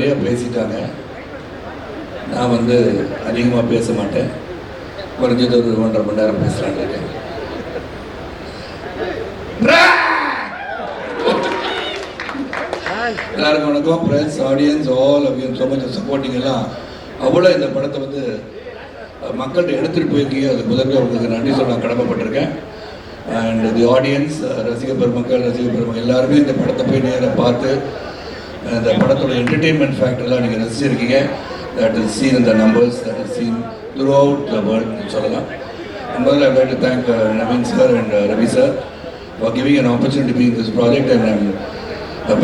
நிறைய பேசிட்டாங்க. நான் வந்து அதிகமாக பேச மாட்டேன். குறைஞ்சது ஒரு 1.5 மணி நேரம் பேசலான்னு இருக்கேன். எல்லாருக்கும் வணக்கம். Press, audience, all of you so much supporting. எல்லாம் அவ்வளோ இந்த படத்தை வந்து மக்கள்கிட்ட எடுத்துகிட்டு போயிருக்கீங்க. அதுக்கு முதல்ல உங்களுக்கு நன்றி சொல்ல நான் கடமைப்பட்டிருக்கேன். அண்ட் தி ஆடியன்ஸ், ரசிக பெருமக்கள் எல்லாருமே இந்த படத்தை போய் நேராக பார்த்து இந்த படத்தோட என்டர்டெயின்மெண்ட் ஃபேக்டர்லாம் நீங்கள் ரசிச்சிருக்கீங்க. That is seen in the numbers, that is seen throughout the world சொல்லலாம். And முதல்ல I would like to thank Naveen sir and Ravi sir for giving an opportunity to be in this project, and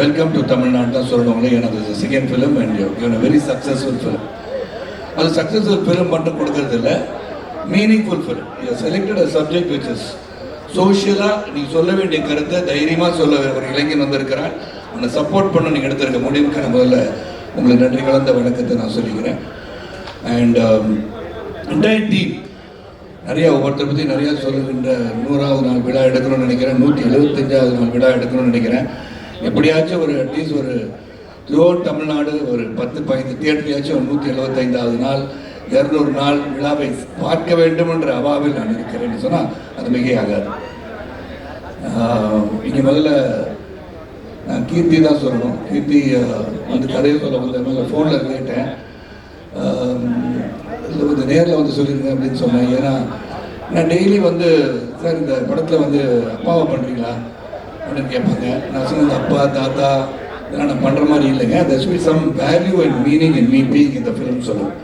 welcome to Tamil Nadu தான் சொல்லணும். ஏன்னா this is the second film and you have given a very successful film. அது successful film மட்டும் கொடுக்கறது இல்லை, meaningful film. You selected a subject which is சோஷியலாக நீங்கள் சொல்ல வேண்டிய கருத்தை தைரியமாக சொல்ல ஒரு இளைஞன் வந்திருக்கிறான். அவனை சப்போர்ட் பண்ண நீங்கள் எடுத்திருக்க முடிவுக்கு நான் முதல்ல உங்களுக்கு நன்றி கலந்த வணக்கத்தை நான் சொல்லிக்கிறேன். அண்ட் என்டையர் டீம் நிறையா ஒவ்வொருத்தரை பற்றி நிறையா சொல்லுகின்ற 100வது நாள் விழா எடுக்கணும்னு நினைக்கிறேன், 175வது நாள் விழா எடுக்கணும்னு நினைக்கிறேன். எப்படியாச்சும் ஒரு அட்லீஸ்ட் ஒரு த்ரூ அவுட் தமிழ்நாடு ஒரு 10-15 தியேட்டரையாச்சும் 175வது நாள் 200 நாள் விழாவை பார்க்க வேண்டும் என்ற அவாவில் நான் இருக்கிறேன்னு சொன்னால் அது மிகையாகாது. இங்கே முதல்ல நான் கீர்த்தி தான் சொல்லணும். கீர்த்தி அந்த கதையை சொல்ல வந்து ஃபோனில் கேட்டேன், இல்லை வந்து நேரில் வந்து சொல்லியிருங்க அப்படின்னு சொன்னேன். ஏன்னா நான் டெய்லி வந்து சார் இந்த படத்தில் வந்து அப்பாவை பண்ணுறீங்களா அப்படின்னு கேட்பாங்க. நான் சொன்னது அப்பா தாத்தா இதெல்லாம் நான் பண்ணுற மாதிரி இல்லைங்க. there should be some value and meaning in me being in the film சொல்லுவேன்.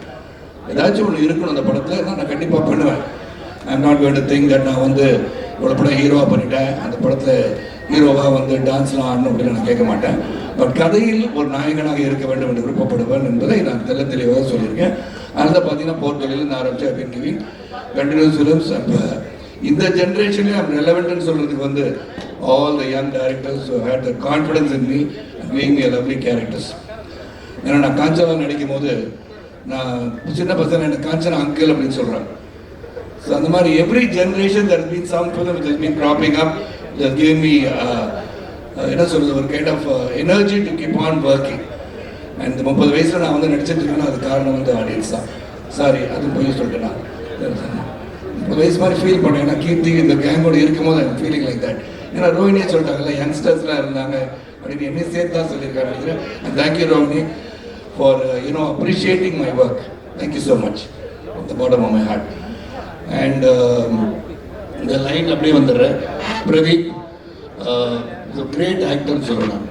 ஏதாச்சும் ஒன்று இருக்கணும் அந்த படத்தில், நான் கண்டிப்பாக பண்ணுவேன். I am not going to think that நான் வந்து இவ்வளோ படம் ஹீரோவாக பண்ணிட்டேன், அந்த படத்தில் ஹீரோவாக வந்து டான்ஸ்லாம் ஆடணும் அப்படின்னு நான் கேட்க மாட்டேன். பட் கதையில் ஒரு நாயகனாக இருக்க வேண்டும் என்று விருப்பப்படுவேன் என்பதை நான் தெளிவாக சொல்லியிருக்கேன். அதில் பார்த்தீங்கன்னா போர்த்தொழில் ஆரம்பிச்சு ஐ பின் கிவிங் கண்டினியூஸ் ஃபிலிம்ஸ். அப்போ இந்த ஜென்ரேஷன்லேயே ஐம் ரெலவெண்ட்னு சொல்கிறதுக்கு வந்து all the young directors who had the confidence in me and giving me a lovely characters. ஏன்னா நான் காஞ்சனா நடிக்கும் போது நான் சின்ன பசங்க எனக்கு காஞ்சனா அங்கிள் அப்படின்னு சொல்கிறேன். ஸோ அந்த மாதிரி every generation there has been some film which has been cropping up, which has given me என்ன சொல்கிறது ஒரு kind of energy to keep on working. And 30 வயசில் நான் வந்து நடிச்சிட்டு இருக்கேன்னா அது காரணம் வந்து ஆடியன்ஸ் தான். சாரி அது போய் சொல்லிட்டேன். நான் 30 வயசு மாதிரி ஃபீல் பண்ணேன். ஏன்னா கீர்த்தி இந்த கேங்கோடு இருக்கும்போது ஐ ஃபீலிங் லைக் தட். ஏன்னா ரோஹினியே சொல்லிட்டாங்கல்ல யங்ஸ்டர்ஸ்லாம் இருந்தாங்க அப்படின்னு என்னை சேர்த்து தான் சொல்லியிருக்காரு நினைக்கிறேன். And thank you Rohini for appreciating my work. Thank you so much from the bottom of my heart. And இந்த லைன் அப்படியே வந்துடுறேன். பிரதீப் கிரேட் ஆக்டர்னு சொல்லலாம்.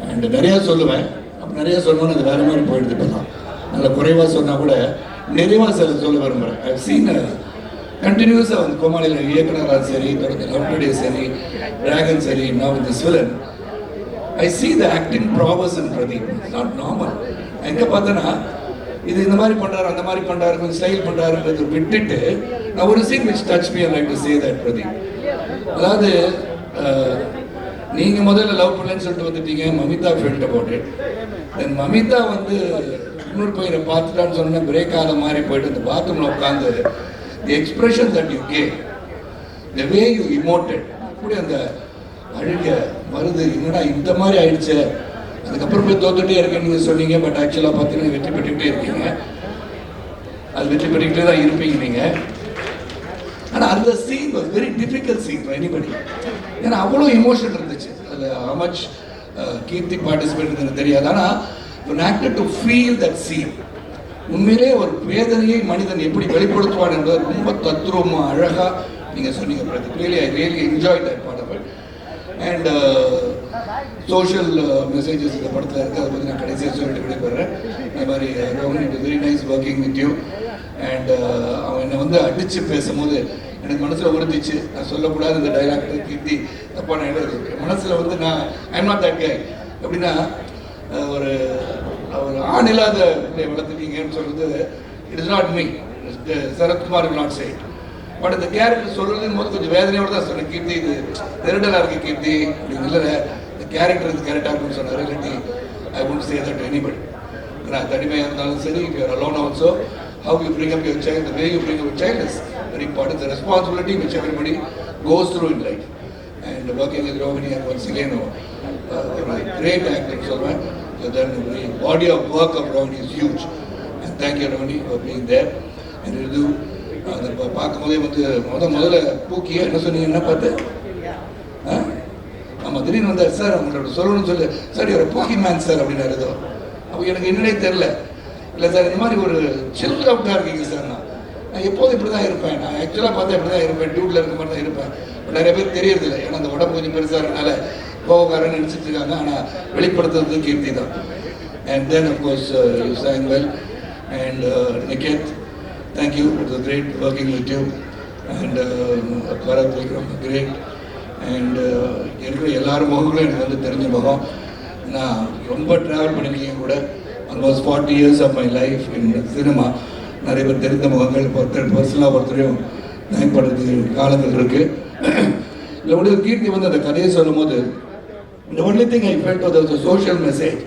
அண்ட் நிறையா சொல்லுவேன். அப்போ நிறையா சொன்னோன்னு அது வேறு மாதிரி போயிடுது. இப்போ தான் நல்ல குறைவாக சொன்னால் கூட நிறைவாக சொல்ல விரும்புகிறேன். ஐ சீன் கண்டினியூஸாக வந்து கோமாளியில் இயக்குனராக சரி, தொடர்ந்து லவ்டே சரி, டிராகன் சரி, நான் with this villain I see the acting prowess in Pradeep. It's not normal. எங்கே பார்த்தேன்னா இது இந்த மாதிரி பண்ணுறாரு அந்த மாதிரி பண்ணுறாரு கொஞ்சம் ஸ்டைல் பண்ணுறாருன்றது விட்டுட்டு நான் ஒரு scene which touch me like to say that Pradeep. அதாவது நீங்கள் முதல்ல லவ் பண்ணலன்னு சொல்லிட்டு வந்துட்டீங்க, Mamitha felt about it. Then Mamitha வந்து இன்னொரு பையனை பார்த்துட்டான்னு சொன்னால் பிரேக் ஆக மாதிரி போயிட்டு அந்த பாத்ரூமில் உட்காந்து the expression that you gave, the way you emoted, அப்படி அந்த அழுக வருது என்னடா இந்த மாதிரி ஆயிடுச்சு. அதுக்கப்புறம் போய் தோத்துட்டே இருக்கேன்னு நீங்கள் சொன்னீங்க. பட் ஆக்சுவலாக பார்த்தீங்கன்னா வெற்றி பெற்றுக்கிட்டே இருக்கீங்க. அது வெற்றி பெற்றுக்கிட்டே தான் இருப்பீங்க நீங்கள். ஆனால் அந்த scene was very difficult scene for anybody. ஏன்னா அவ்வளோ இமோஷன் இருந்துச்சு அது. how much கீர்த்தி பார்ட்டிசிபேட் எனக்கு தெரியாது. ஆனால் an actor to feel that scene, உண்மையிலே ஒரு வேதனையை மனிதன் எப்படி வெளிப்படுத்துவான் என்பது ரொம்ப தத்ரூபமாக அழகாக நீங்கள் சொன்னீங்க Pradeep. Really I really enjoy that part of it. And social messages இந்த படத்தில் இருக்குது. அதை பற்றி நான் கடைசியாக சொல்லிட்டு விடைபெறேன். இந்த மாதிரி Rohini it very nice working with you. And அவன் என்னை வந்து அடித்து பேசும்போது எனக்கு மனசில் உறுத்திச்சு. நான் சொல்லக்கூடாது இந்த டைலாக் கீர்த்தி தப்பான இடம் மனசில் வந்து நான் I am not that guy. எப்படின்னா ஒரு ஆண் இல்லாத பிள்ளை வளர்த்துட்டீங்கன்னு சொல்றது it is not me, Sarathkumar will not say. But இந்த கேரக்டர் சொல்றதுன்னு போது கொஞ்சம் வேதனையோடு தான் சொன்னேன். கீர்த்தி இது நெருடலாக இருக்கு கீர்த்தி அப்படின்னு இல்லை, இந்த கேரக்டர் இது கரெக்டாக இருக்குன்னு சொன்னார். இல்லாட்டி ஐ won't say that to anybody. நான் தனிமையாக இருந்தாலும் சரி, if you are alone also, how you bring up your child, the way you bring up your child is very important. The responsibility which everybody goes through in life. And working with Rohini and once again, great actor சொல்வேன். you've done a very body of work of Ravani is huge. And thank you Ravani for being there. And you do அதை பார்க்கும்போதே வந்து முதல்ல பூக்கிய என்ன சொன்னீங்க, என்ன பார்த்து ஆமாம் திடீர்னு வந்தார் சார் அவங்களோட சொல்லணும்னு சொல்லு சார் இவரை பூக்கி மேன் சார் அப்படின்னாரு. ஏதோ அப்போ எனக்கு என்னன்னே தெரில. இல்லை சார் இந்த மாதிரி ஒரு சில் அவுட்டாக இருக்கீங்க சார். நான் எப்போதும் இப்படி தான் இருப்பேன், நான் ஆக்சுவலாக பார்த்தா இப்படி தான் இருப்பேன், டியூட்டில் இருக்க மாதிரி தான் இருப்பேன். பட் நிறைய பேர் தெரியறதில்லை, ஏன்னா அந்த உடம்பு கொஞ்சம் பெருசாக இருக்கனால கோவக்காரன்னு நினச்சிட்டு இருக்காங்க. ஆனால் வெளிப்படுத்துறது கீர்த்தி தான். And then of course you sang well. And Niket, thank you, it was great working with you. And Bharat Vikram, great. And இருக்கிற எல்லாரும் முகங்களும் எனக்கு வந்து தெரிஞ்ச முகம். நான் ரொம்ப ட்ராவல் பண்ணியிருக்கீங்க கூட. Almost 40 years of my life in cinema. நிறைய பேர் தெரிந்த முகங்கள் பர்சனலாக ஒருத்தரையும் பயன்படுத்தி காலங்கள் இருக்குது. இல்லை உடைய கீர்த்தி வந்து அந்த கதையை சொல்லும் போது இந்த only thing I felt was a social message.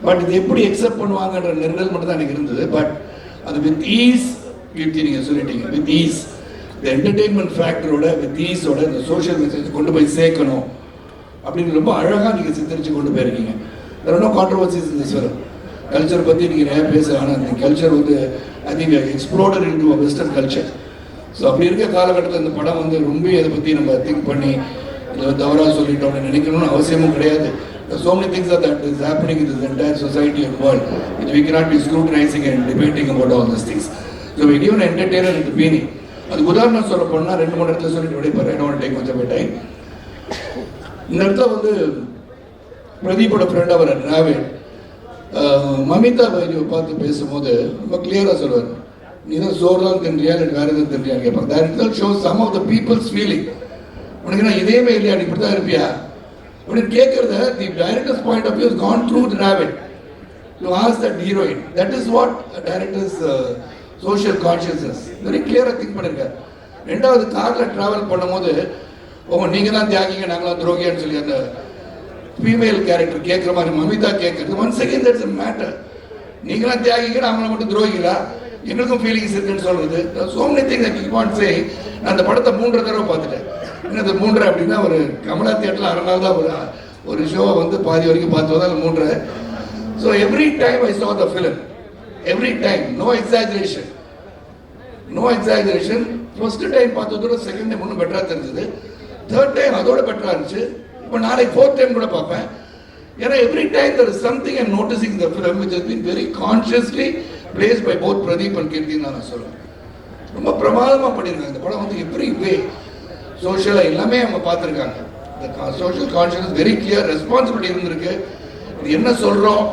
But இது எப்படி அக்செப்ட் பண்ணுவாங்கன்ற நிர்ணயம் மட்டும் தான் எனக்கு இருந்தது. பட் அது வித் ஈஸ் கீர்த்தி நீங்கள் சொல்லிட்டீங்க, வித் ஈஸ் இந்த என்டர்டெயின்மெண்ட் ஃபேக்டரோட வித் ஈஸோட இந்த சோஷியல் மெசேஜ் கொண்டு போய் சேர்க்கணும் அப்படின்னு ரொம்ப அழகாக நீங்கள் சித்தரித்து கொண்டு போயிருக்கீங்க. வேறு ஒன்றும் கான்ட்ரவர்சிஸ் இந்த சொல்லும் கல்ச்சர் பற்றி நீங்கள் நிறையா பேசுகிறேன். ஆனால் இந்த கல்ச்சர் வந்து I think exploited into western culture. So அப்படி இருக்க காலகட்டத்தில் இந்த படம் வந்து ரொம்ப இதை பற்றி நம்ம திங்க் பண்ணி இதை தவறாக சொல்லிட்டோம் அப்படின்னு நினைக்கணும்னு அவசியமும் கிடையாது. So many things that is happening in this entire society and world which we cannot be scrutinizing and debating about all these things. So we give an entertainer at the beginning. அதுக்கு உதாரணம் சொல்ல போனால் 2-3 இடத்துல சொல்லிட்டு விடைபெறேன். I don't want to take much of my time. இந்த இடத்துல வந்து பிரதீப்போட friend அவர் டிராவிட் மமிதா பைஜுவை பார்த்து பேசும்போது ரொம்ப கிளியராக சொல்லுவார், நீ தான் சோறு தான் தின்றியா இல்லை வேறு எதுவும் தின்றியான்னு கேட்பாங்க. That itself shows some of the people's feeling. உனக்கு நான் இதேமே இல்லையா, நீ இப்படி தான் இருப்பியா அப்படின்னு கேட்கறத the director's point of view has gone through the rabbit to ask that heroine. That is what a director's social consciousness very clear-ஆ திங்க் பண்ணியிருக்காரு. ரெண்டாவது காரில் ட்ராவல் பண்ணும்போது நீங்கள் தான் தியாகிங்க நாங்களாம் துரோகியான்னு சொல்லி அந்த ஃபீமேல் கேரக்டர் கேட்குற மாதிரி மமிதா கேட்குறது once again that's a matter. நீங்களாம் தியாகிங்க அவங்கள மட்டும் துரோகிங்களா, எங்களுக்கும் ஃபீலிங்ஸ் இருக்குன்னு சொல்கிறது. so many things that you want to say. நான் அந்த படத்தை 3 தடவை பார்த்துட்டேன். என்னது 3 அப்படின்னா ஒரு கமலா தியேட்டரில் 6 நாள் தான் ஒரு ஷோவை வந்து பாதி வரைக்கும் பார்த்து வந்தால் 3. So every time I saw the film, every time, no exaggeration. First time பார்த்ததோட செகண்ட் டைம் இன்னும் பெட்டராக தெரிஞ்சது. தேர்ட் டைம் அதோட பெட்டராக இருந்துச்சு. இப்போ நாளைக்கு 4th டைம் கூட பார்ப்பேன். ஏன்னா every time there is something I'm noticing in the film which has been very consciously placed by both Pradeep and Kirti. நான் சொல்லுவேன் ரொம்ப பிரமாதமாக பண்ணியிருக்காங்க. இந்த படம் வந்து எவ்ரி வே சோஷியலாக எல்லாமே அவங்க பார்த்துருக்காங்க. இந்த social conscious very clear responsibility இருந்திருக்கு. இது என்ன சொல்கிறோம்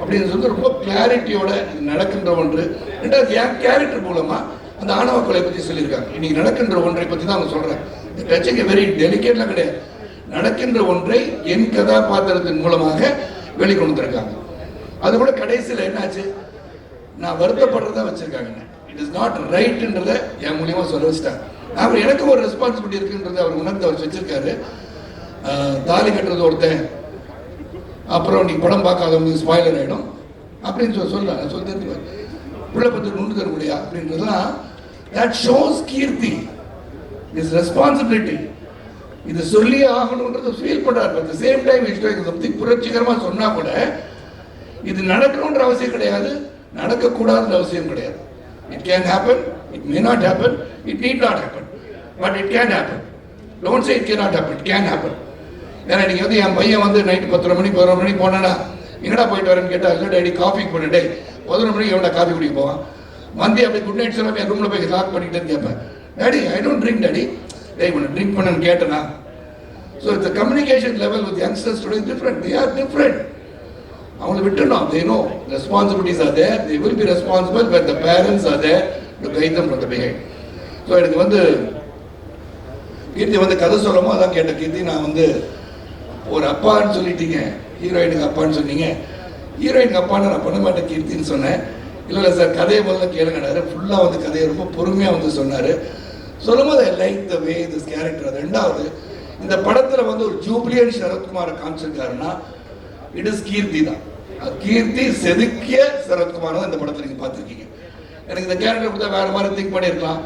அப்படின்னு சொல்லி ரொம்ப கிளாரிட்டியோட இது நடக்கின்ற ஒன்று. ரெண்டாவது என் கேரக்டர் மூலமாக அந்த ஆணவ கொலை பற்றி சொல்லியிருக்காங்க. இன்னைக்கு நடக்கின்ற ஒன்றை பற்றி தான் அவங்க சொல்கிறேன். இந்த டச்சிங் வெரி டெலிகேட்லாம் கிடையாது. நடக்கின்ற ஒன்றை என் கதாபாத்திரத்தின் மூலமாக வெளிக்கொண்டு இருக்காங்க. அது கூட கடைசியில் என்னாச்சு, நான் வருத்தப்படுறதா வச்சுருக்காங்க. இட் இஸ் நாட் ரைட்ன்றதை என் மூலியமாக சொல்ல வச்சுட்டாங்க. அவர் எனக்கு ஒரு ரெஸ்பான்சிபிலிட்டி இருக்குன்றது அவர் உணர்ந்து அவர் வச்சிருக்காரு. தாலி கட்டுறது ஒருத்தன், அப்புறம் நீ படம் பார்க்காதவங்களுக்கு ஸ்பாயிலர் ஆகிடும் அப்படின்னு சொல்ல தெரிஞ்சுவார். பிள்ளை பற்றி நுண்டு தர முடியா அப்படின்றதுலாம் that shows Keerthy is responsibility. இது சொல்லி ஆகணுன்றது ஃபீல் பண்ணுறாரு. At the same time something புரட்சிகரமாக சொன்னால் கூட இது நடக்கணுன்ற அவசியம் கிடையாது, நடக்கக்கூடாதுன்ற அவசியம் கிடையாது. It can happen, it may not happen, it need not happen, but it can happen. Don't say it cannot happen, it can happen. ஏன்னா நீங்கள் வந்து என் பையன் வந்து நைட்டு 10 மணி 11 மணிக்கு போனானா எங்கடா போயிட்டு வரேன்னு கேட்டால் இல்லை டேடி காஃபிக்கு போன டே 11 மணிக்கு எவ்வளோ காஃபி குடிக்க போவான். வந்து அப்படி குட் நைட் சொல்லாமல் என் ரூமில் போய் லாக் பண்ணிக்கிட்டேன்னு கேட்பேன். Daddy I don't drink daddy. டேய் உன்னை ட்ரிங்க் பண்ணன்னு கேட்டேனா. ஸோ இந்த communication level with youngsters today different. They are different. அவங்களை விட்டுணும். they know responsibilities are there, they will be responsible, but the parents are there to guide them from the behind. So எனக்கு வந்து கீர்த்தி வந்து கதை சொல்லமோ அதான் கேட்ட கீர்த்தி, நான் வந்து ஒரு அப்பான்னு சொல்லிட்டீங்க, ஹீரோயினுக்கு அப்பான்னு சொன்னீங்க, ஹீரோயினுக்கு அப்பான்னு நான் பண்ண மாட்டேன் கீர்த்தின்னு சொன்னேன். இல்லை சார் கதையை முதல்ல கேளுங்கடாரு. ஃபுல்லாக வந்து கதையை ரொம்ப பொறுமையாக வந்து சொன்னார். சொல்லும் போது I like the way this character. ரெண்டாவது இந்த படத்தில் வந்து ஒரு ஜூப்ளியன் சரத்குமாரை காமிச்சிருக்காருன்னா இட் இஸ் கீர்த்தி தான். கீர்த்தி செதுக்கிய சரத்குமார் தான் இந்த படத்தில் நீங்கள் பார்த்துருக்கீங்க. எனக்கு இந்த கேரக்டர் கொடுத்தா வேறு மாதிரி திங்க் பண்ணியிருக்கலாம்,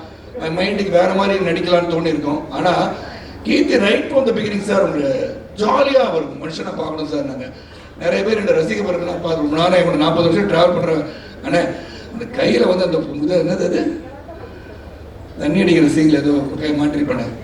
என் மைண்டுக்கு வேறு மாதிரி நடிக்கலான்னு தோணியிருக்கோம். ஆனால் Keerthy right from the beginning sir உங்களுக்கு ஜாலியாக வரும், மனுஷனை பார்க்கணும் சார், நாங்கள் நிறைய பேர் என்னோட ரசிகப்படுறதுலாம் பார்த்து நானே இவங்க 40 வருஷம் ட்ராவல் பண்ணுறேன். ஆனால் அந்த கையில் வந்து அந்த என்னது அது தண்ணி அடிக்கிற சீங்கில் ஏதோ கை மாற்றிருப்பேன்.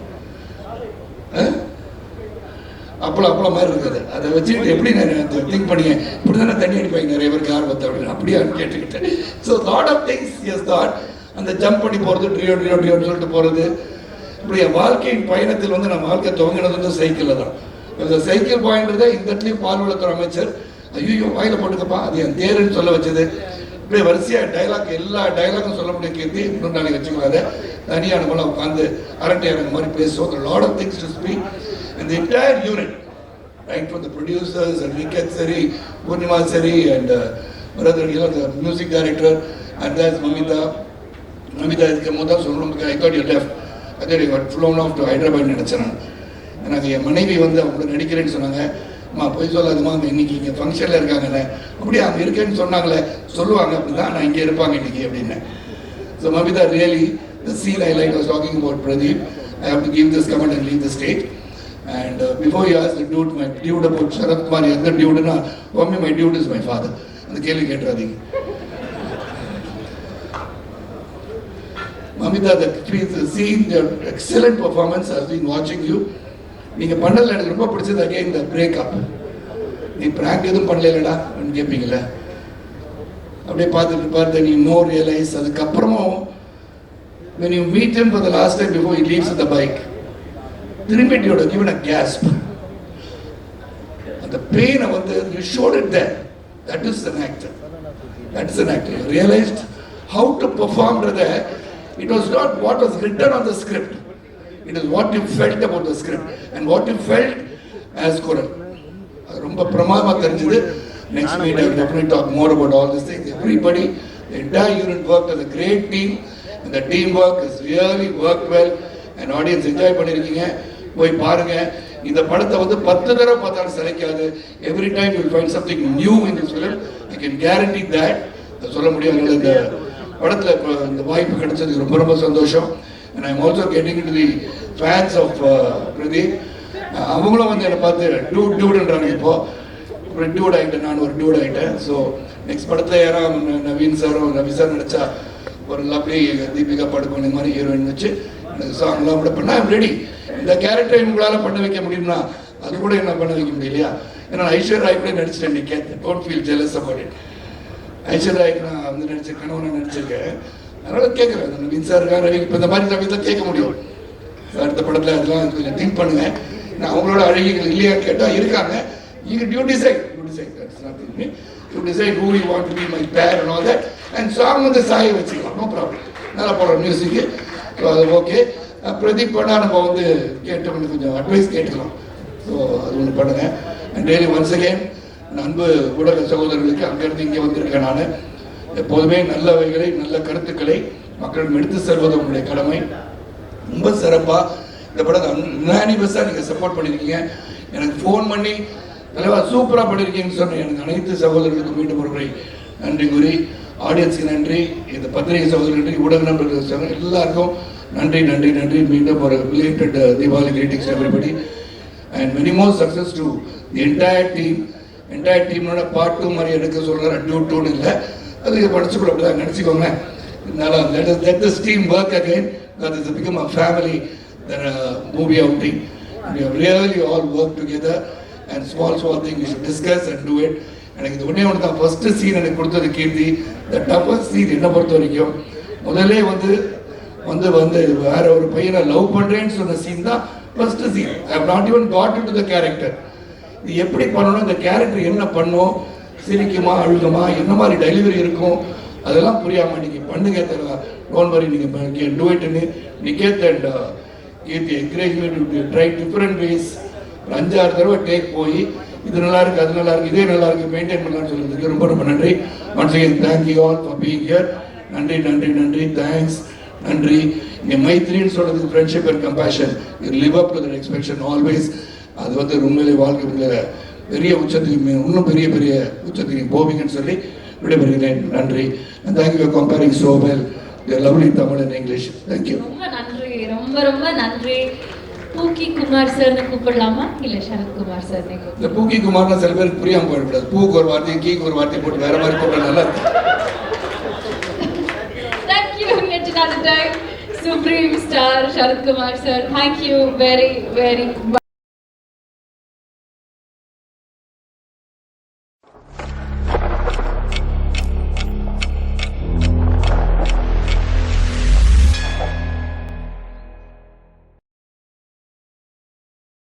அப்பளம் மாதிரி இருக்குது. அதை வச்சுக்கிட்டு எப்படி நான் திங்க் பண்ணிங்க இப்படி தானே தண்ணி அடிப்பாங்க நிறைய பேருக்கு ஆர்வத்தை அப்படின்னு அப்படியே கேட்டுக்கிட்டேன். So lot of things as that. அந்த ஜம்ப் பண்ணி போகிறது, ட்ரியோன்னு சொல்லிட்டு போகிறது, இப்படி என் வாழ்க்கையின் பயணத்தில் வந்து நான் வாழ்க்கை துவங்கினது வந்து சைக்கிளில் தான். இந்த சைக்கிள் பாயிண்ட் தான் இந்த இடத்துலையும் பால்வளத்துறை அமைச்சர் ஐயோ வாயில போட்டுக்கப்பா அது என் தேருன்னு சொல்ல வச்சது. இப்படியே வரிசையாக டைலாக் எல்லா டைலாக்கும் சொல்ல முடியும். கீர்த்தி இன்னொரு நாளைக்கு வச்சுக்கலாத தனியான போல உட்காந்து அரட்டை அரங்க மாதிரி பேசுவோம். Lot of things to speak and the entire unit, right from the producers and Vikat Sari, Purnima Sari and brother, the music director, and there's Mamita is Kamoda, so I thought you left. I thought you got flown off to Hyderabad நினைச்சேன். எனக்கு என் மனைவி வந்து அவங்க நடிக்கிறேன்னு சொன்னாங்க. அம்மா போய் சொல்லாதுமா இன்னைக்கு இங்கே ஃபங்க்ஷனில் இருக்காங்கண்ணே. அப்படியே அங்கே இருக்கேன்னு சொன்னாங்களே சொல்லுவாங்க அப்படிதான் நான் இங்கே இருப்பாங்க இன்னைக்கு அப்படின்னு. So Mamita really, the scene I like was talking about Pradeep. I have to give this comment and leave the stage. And before you ask the dude, my dude about Sharath Kumar, the dude, for me, my dude is my father. And the Kelly get ready. Mamita, the scene, your excellent performance has been watching you. நீங்க பண்ணல எனக்கு ரொம்ப பிடிச்சது again the breakup. நீ prank எதுவும் பண்ணலடா அப்படின்னு கேட்பீங்கல்ல. அப்படியே பார்த்து நீ no realize அதுக்கப்புறமும் when you meet him for the last time before he leaves with the bike, திரும்பி you would have given a gasp. And the pain வந்து you showed it there. That is an actor. That is an actor. You realized how to perform there. It was not what was written on the script. It is what you felt about the script and what you felt as Kuran. ரொம்ப பிரமாதமா தெரிஞ்சது. Next week I will definitely talk more about all these things. Everybody, the entire unit worked as a great team and the teamwork has really worked well and audience enjoy பண்ணிருக்கீங்க. போய் பாருங்க. இந்த படத்தை வந்து 10 தடவை பார்த்தாலும் சளைக்காது. Every time you will find something new in this film. I can guarantee that. சொல்ல முடியும். இந்த படத்துல இந்த வாய்ப்பு கிடைச்சதுக்கு ரொம்ப ரொம்ப சந்தோஷம். And I am also getting into the fans of Pradeep. அவங்களும் வந்து என்னை பார்த்து டியூடுன்றாங்க. இப்போ டியூட் ஆகிட்டேன், நான் ஒரு டியூட் ஆகிட்டேன். ஸோ நெக்ஸ்ட் படத்தில் யாராவது நவீன் சாரும் ரவி சார் நினச்சா ஒரு லவ்லி தீபிகா படுகோன் இந்த மாதிரி ஹீரோயின் வச்சு எனக்கு சாங்லாம் கூட பண்ணால் ஐம் ரெடி. இந்த கேரக்டரை உங்களால் பண்ண வைக்க முடியும்னா அது கூட என்ன பண்ண வைக்க முடியலையா? ஏன்னா ஐஸ்வர்யா ராய் கூட நடிச்சிட்டேன். நீ don't feel jealous about it. Aishwarya ராய்க்கு நான் வந்து நடிச்சேன், கணவனை நடிச்சிருக்கேன். அதனால கேட்குறேன் நவீன் சார் இருக்கா ரவி இப்போ இந்த மாதிரி ரவி தான் கேட்க முடியும். அடுத்த படத்தில் அதெல்லாம் கொஞ்சம் திங்க் பண்ணுங்க. நான் அவங்களோட அழகிகள் இல்லையா கேட்டால் இருக்காங்க. You decide. That's nothing. You decide who you want to be my pair and all that. And song வந்து சாயை வச்சுக்கலாம், no problem. நல்லா போடுற மியூசிக்கு, ஸோ அது ஓகே. பிரதீப் பண்ணா நம்ம வந்து கேட்டு கொஞ்சம் அட்வைஸ் கேட்டுக்கலாம். ஸோ அது ஒன்று பண்ணுங்க. அண்ட் டெய்லி ஒன்ஸ் அகேன் அன்பு ஊடக சகோதரர்களுக்கு அங்கேருந்து இங்கே வந்திருக்கேன். நான் எப்போதுமே நல்லவைகளை நல்ல கருத்துக்களை மக்களிடம் எடுத்து செல்வது உங்களுடைய கடமை. ரொம்ப சிறப்பாக இந்த படத்தை யுனானிமஸாக நீங்கள் சப்போர்ட் பண்ணியிருக்கீங்க. எனக்கு ஃபோன் பண்ணி தலைவா சூப்பராக பண்ணியிருக்கீங்கன்னு சொன்னேன். எனக்கு அனைத்து சகோதரர்களுக்கும் மீண்டும் ஒரு முறை நன்றி கூறி, ஆடியன்ஸுக்கு நன்றி, இந்த பத்திரிகை சகோதரர்களுக்கு, ஊடக நண்பர்களுக்கு எல்லாருக்கும் நன்றி நன்றி நன்றி. மீண்டும் ஒரு related Deepavali greetings everybody and many more success to the entire team. Entire டீமோட பார்ட் 2 மாதிரி எடுக்க சொல்கிறேன். டூன்னு இல்லை, அது படிச்சுக்கூட அப்படி தான் நினச்சிக்கோங்க. இருந்தாலும் let this team work again because it's become a family than a movie outing. We have really all worked together and small thing we should discuss and do it. எனக்கு இது ஒன்றே ஒன்று தான் ஃபர்ஸ்ட் சீன் எனக்கு கொடுத்தது கீர்த்தி. The toughest scene என்னை பொறுத்த வரைக்கும் முதல்ல வந்து வந்து வந்து வேற ஒரு பையனை லவ் பண்ணுறேன்னு சொன்ன சீன் தான் first scene. I have not even got into the character. இது எப்படி பண்ணணும், இந்த கேரக்டர் என்ன பண்ணும், சிரிக்குமா அழுகுமா, என்ன மாதிரி டெலிவரி இருக்கும், அதெல்லாம் புரியாமல் நீங்கள் பண்ணுங்க தரவா. டோன்ட் வரி, நீங்கள் டூ இட்னு Niket and Keerthy encourage me to try different ways. 5-6 தடவை டேக் போய் இது நல்லா இருக்கு, அது நல்லா இருக்கு, இதே நல்லா இருக்கு, மெயின்டைன் பண்ணலாம்னு சொல்லிருக்கு. ரொம்ப ரொம்ப நன்றி. Once again thank you all for being here. நன்றி நன்றி நன்றி, தேங்க்ஸ், நன்றி. இங்கே மைத்ரின்னு சொல்றதுக்கு friendship and compassion, you live up to that expectation always. அது வந்து உண்மையிலே வாழ்க்கையில் பெரிய உச்சத்துக்கு, இன்னும் பெரிய பெரிய உச்சத்துக்கு போவீங்கன்னு சொல்லி விடைபெறுகிறேன். நன்றி. And thank you for comparing so well the lovely Tamil and English. Thank you. ரொம்ப நன்றி, ரொம்ப ரொம்ப நன்றி. பூக்கி குமார் சார்னு கூப்பிடலாமா இல்ல சரத்குமார் சார்னே இந்த பூக்கி குமார்னா சில பேருக்கு புரியாம போயிடக்கூடாது. பூக்கு ஒரு வார்த்தை, கீக்கு ஒரு வார்த்தை போட்டு வேற மாதிரி கூப்பிட நல்லா இருக்கும். Thank you yet another time, Supreme Star Sharath Kumar sir. Thank you very much.